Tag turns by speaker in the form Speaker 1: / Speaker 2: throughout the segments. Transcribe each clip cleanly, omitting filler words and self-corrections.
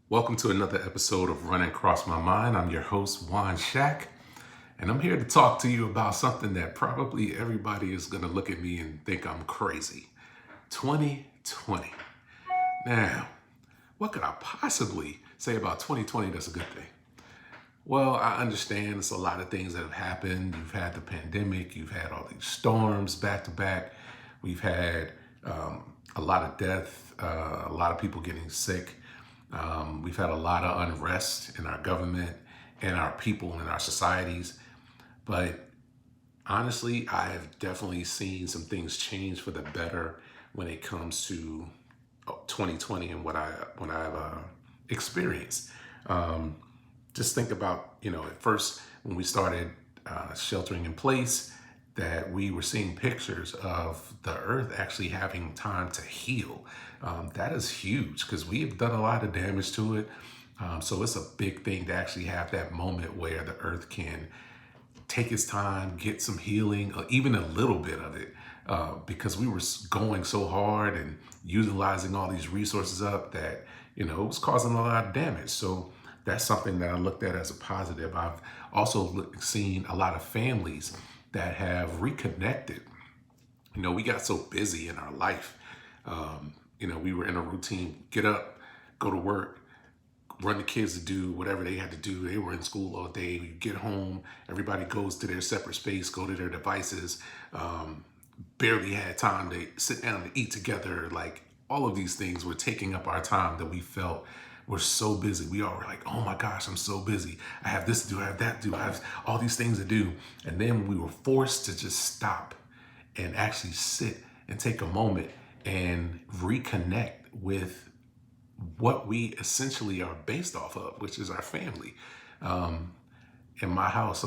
Speaker 1: Welcome to another episode of Running Across My Mind. I'm your host, Juan Shack, and I'm here to talk to you about something that probably everybody is going to look at me and think I'm crazy. 2020. Now, what could I possibly say about 2020 that's a good thing? Well, I understand it's a lot of things that have happened. You've had the pandemic, you've had all these storms back to back, we've had a lot of death, a lot of people getting sick. We've had a lot of unrest in our government and our people and our societies. But honestly, I have definitely seen some things change for the better when it comes to 2020 and what I've experienced. Um, just think about, at first when we started sheltering in place, that we were seeing pictures of the earth actually having time to heal. That is huge because we have done a lot of damage to it. So it's a big thing to actually have that moment where the earth can take its time, get some healing, even a little bit of it, because we were going so hard and utilizing all these resources up that, it was causing a lot of damage. So that's something that I looked at as a positive. I've also seen a lot of families that have reconnected. We got so busy in our life. We were in a routine, get up, go to work, run the kids to do whatever they had to do. They were in school all day. You get home, everybody goes to their separate space, go to their devices. Barely had time to sit down and eat together. Like all of these things were taking up our time that we felt we're so busy. We all were like, oh my gosh, I'm so busy. I have this to do, I have that to do, I have all these things to do. And then we were forced to just stop and actually sit and take a moment and reconnect with what we essentially are based off of, which is our family. Um, in my house,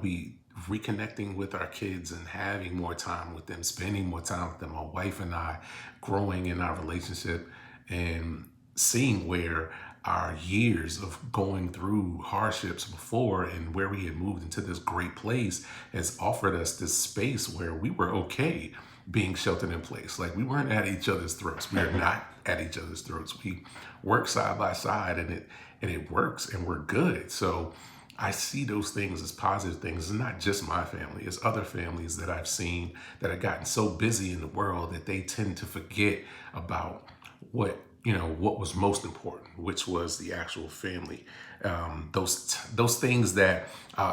Speaker 1: we reconnecting with our kids and having more time with them, spending more time with them. My wife and I growing in our relationship and seeing where our years of going through hardships before and where we had moved into this great place has offered us this space where we were okay being sheltered in place. Like we weren't at each other's throats. We are not at each other's throats. We work side by side and it works and we're good. So I see those things as positive things. It's not just my family, it's other families that I've seen that have gotten so busy in the world that they tend to forget about what was most important, which was the actual family. Those things that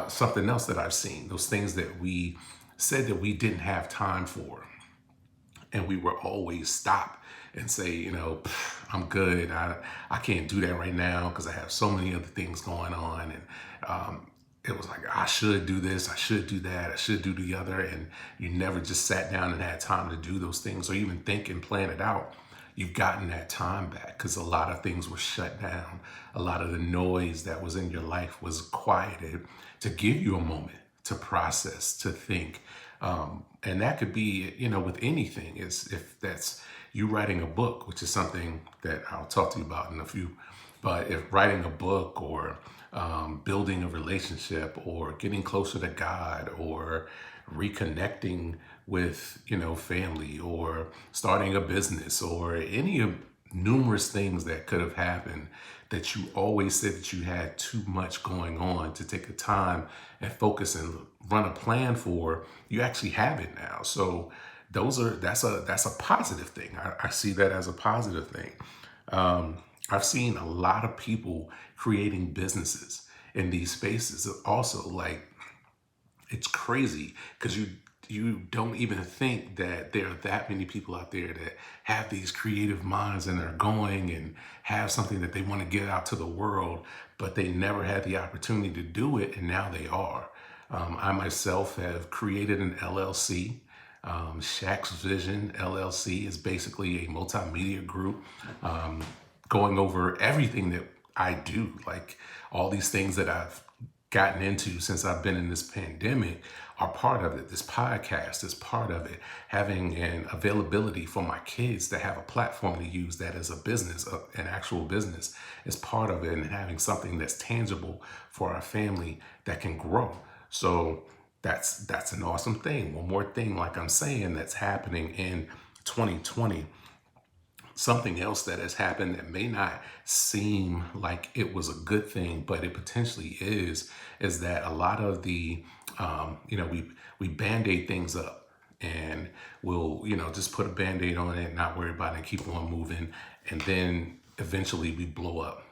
Speaker 1: something else that I've seen, those things that we said that we didn't have time for, and we would always stop and say, I'm good. I can't do that right now because I have so many other things going on. And it was like, I should do this, I should do that, I should do the other. And you never just sat down and had time to do those things or even think and plan it out. You've gotten that time back because a lot of things were shut down. A lot of the noise that was in your life was quieted to give you a moment to process, to think. And that could be, with anything. Is if that's you writing a book, which is something that I'll talk to you about in a few. But if writing a book or building a relationship or getting closer to God or reconnecting with, family or starting a business or any of numerous things that could have happened that you always said that you had too much going on to take a time and focus and run a plan for, you actually have it now. So that's a positive thing. I see that as a positive thing. I've seen a lot of people creating businesses in these spaces. Also, like it's crazy because you don't even think that there are that many people out there that have these creative minds and are going and have something that they want to get out to the world, but they never had the opportunity to do it, and now they are. I myself have created an LLC. Shack's Vision LLC is basically a multimedia group going over everything that I do, like all these things that I've gotten into since I've been in this pandemic are part of it. This podcast is part of it. Having an availability for my kids to have a platform to use that as a business, an actual business, is part of it. And having something that's tangible for our family that can grow. So that's an awesome thing. One more thing, like I'm saying, that's happening in 2020 Something else that has happened that may not seem like it was a good thing, but it potentially is that a lot of the, we band-aid things up, and we'll, just put a band-aid on it, not worry about it, and keep on moving. And then eventually we blow up.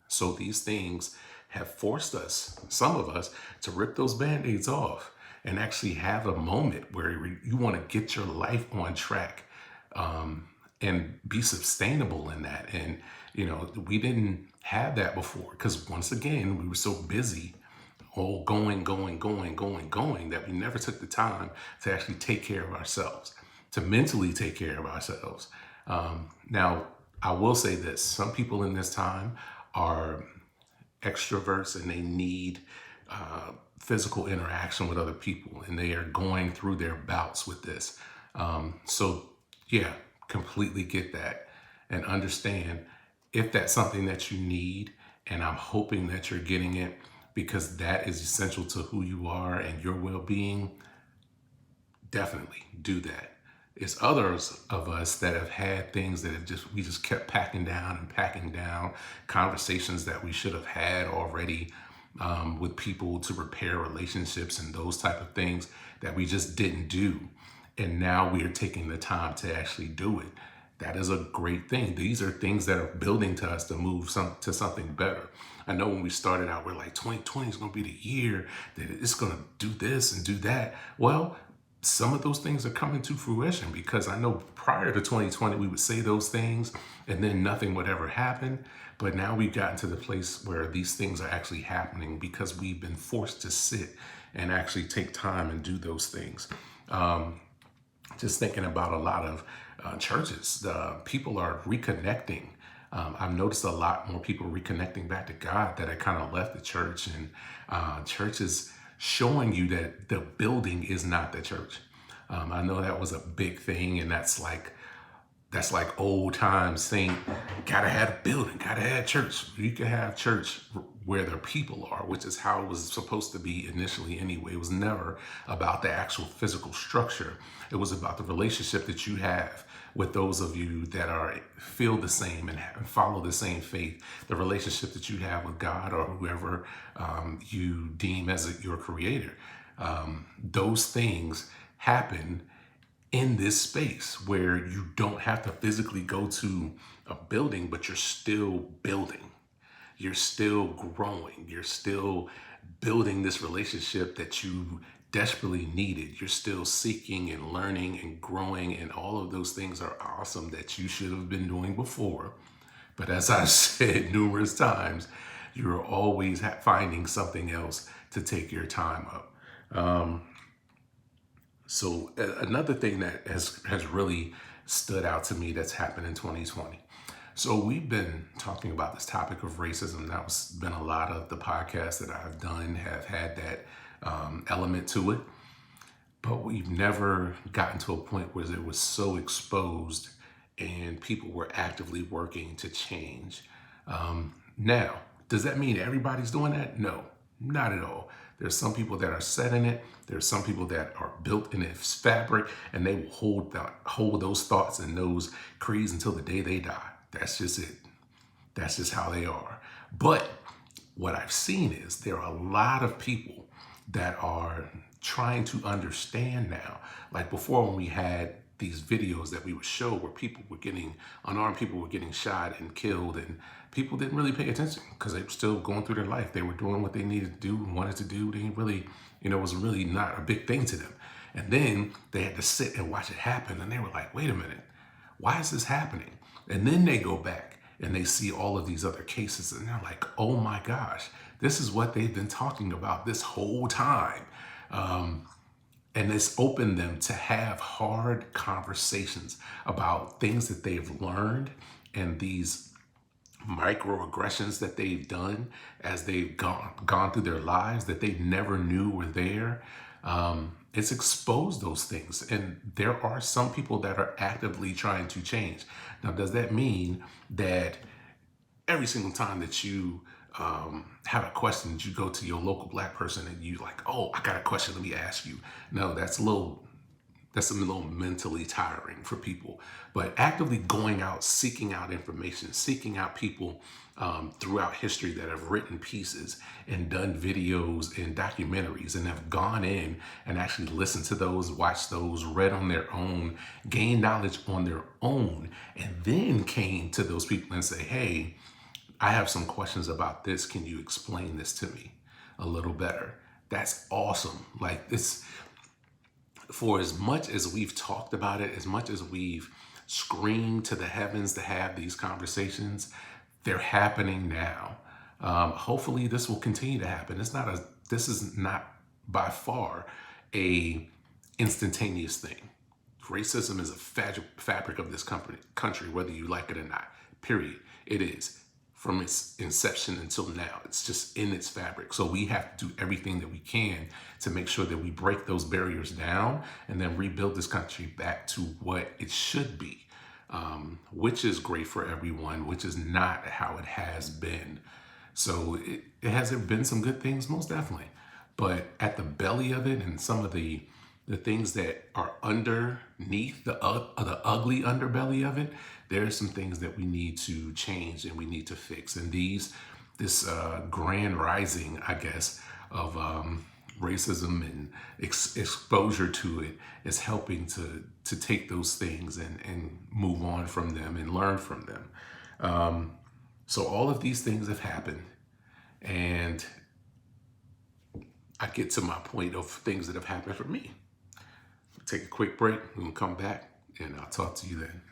Speaker 1: So these things have forced us, some of us, to rip those band-aids off and actually have a moment where you want to get your life on track, and be sustainable in that. And, we didn't have that before because, once again, we were so busy all going that we never took the time to actually take care of ourselves, to mentally take care of ourselves. Now, I will say this: some people in this time are extroverts and they need physical interaction with other people, and they are going through their bouts with this. So, yeah, completely get that and understand if that's something that you need. And I'm hoping that you're getting it because that is essential to who you are and your well being. Definitely do that. It's others of us that have had things that we just kept packing down conversations that we should have had already, with people to repair relationships and those type of things that we just didn't do. And now we are taking the time to actually do it. That is a great thing. These are things that are building to us to move to something better. I know when we started out, we're like, 2020 is going to be the year that it's going to do this and do that. Well, some of those things are coming to fruition, because I know prior to 2020, we would say those things and then nothing would ever happen. But now we've gotten to the place where these things are actually happening because we've been forced to sit and actually take time and do those things. Just thinking about a lot of churches, people are reconnecting. I've noticed a lot more people reconnecting back to God that had kind of left the church, and church is showing you that the building is not the church. I know that was a big thing, and that's like old times saying, gotta have a building, gotta have church. You can have church where the people are, which is how it was supposed to be initially anyway. It was never about the actual physical structure. It was about the relationship that you have with those of you that feel the same and follow the same faith, the relationship that you have with God or whoever you deem as your creator. Those things happen in this space where you don't have to physically go to a building, but you're still building. You're still growing. You're still building this relationship that you desperately needed. You're still seeking and learning and growing, and all of those things are awesome that you should have been doing before. But as I've said numerous times, you're always finding something else to take your time up. So another thing that has really stood out to me that's happened in 2020. So we've been talking about this topic of racism. That's been a lot of the podcasts that I've done have had that element to it. But we've never gotten to a point where it was so exposed and people were actively working to change. Now, does that mean everybody's doing that? No, not at all. There's some people that are set in it. There's some people that are built in its fabric, and they will hold those thoughts and those creeds until the day they die. That's just it. That's just how they are. But what I've seen is there are a lot of people that are trying to understand now. Like before, when we had these videos that we would show where unarmed people were getting shot and killed, and people didn't really pay attention because they were still going through their life. They were doing what they needed to do and wanted to do. They didn't really, it was really not a big thing to them. And then they had to sit and watch it happen, and they were like, wait a minute, why is this happening? And then they go back and they see all of these other cases, and they're like, oh my gosh, this is what they've been talking about this whole time. And it's opened them to have hard conversations about things that they've learned and these microaggressions that they've done as they've gone through their lives that they never knew were there. It's exposed those things. And there are some people that are actively trying to change. Now, does that mean that every single time that you have a question, that you go to your local Black person and you like, oh, I got a question, let me ask you? No, that's a little that's a little mentally tiring for people. But actively going out, seeking out information, seeking out people throughout history that have written pieces and done videos and documentaries and have gone in and actually listened to those, watched those, read on their own, gained knowledge on their own, and then came to those people and say, hey, I have some questions about this. Can you explain this to me a little better? That's awesome. Like this, for as much as we've talked about it, as much as we've screamed to the heavens to have these conversations, they're happening now. Hopefully this will continue to happen. This is not by far a instantaneous thing. Racism is a fabric of this country, whether you like it or not, period. It is. From its inception until now, it's just in its fabric. So we have to do everything that we can to make sure that we break those barriers down and then rebuild this country back to what it should be, which is great for everyone, which is not how it has been. So has there been some good things? Most definitely. But at the belly of it and some of the things that are underneath the ugly underbelly of it, there are some things that we need to change and we need to fix. And this grand rising, I guess, of racism and exposure to it is helping to take those things and move on from them and learn from them. So all of these things have happened, and I get to my point of things that have happened for me. Take a quick break. We'll come back and I'll talk to you then.